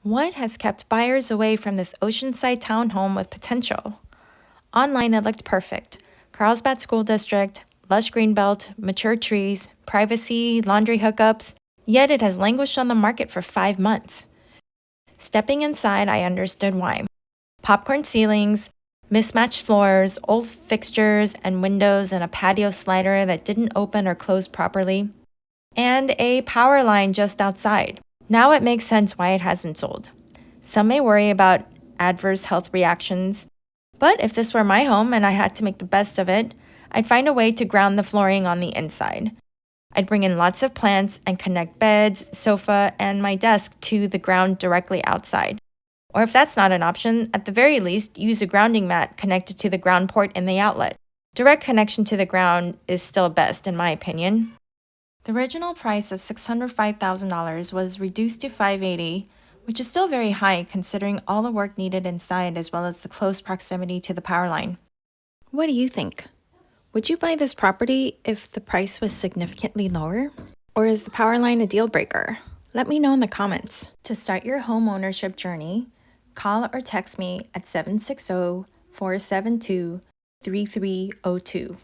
What has kept buyers away from this Oceanside townhome with potential? Online, it looked perfect. Carlsbad School District, lush greenbelt, mature trees, privacy, laundry hookups, yet it has languished on the market for 5 months. Stepping inside, I understood why. Popcorn ceilings, mismatched floors, old fixtures and windows, and a patio slider that didn't open or close properly, and a power line just outside. Now it makes sense why it hasn't sold. Some may worry about adverse health reactions, but if this were my home and I had to make the best of it, I'd find a way to ground the flooring on the inside. I'd bring in lots of plants and connect beds, sofa, and my desk to the ground directly outside. Or if that's not an option, at the very least, use a grounding mat connected to the ground port in the outlet. Direct connection to the ground is still best, in my opinion. The original price of $605,000 was reduced to $580,000, which is still very high considering all the work needed inside as well as the close proximity to the power line. What do you think? Would you buy this property if the price was significantly lower? Or is the power line a deal breaker? Let me know in the comments. To start your home ownership journey, call or text me at 760-472-3302.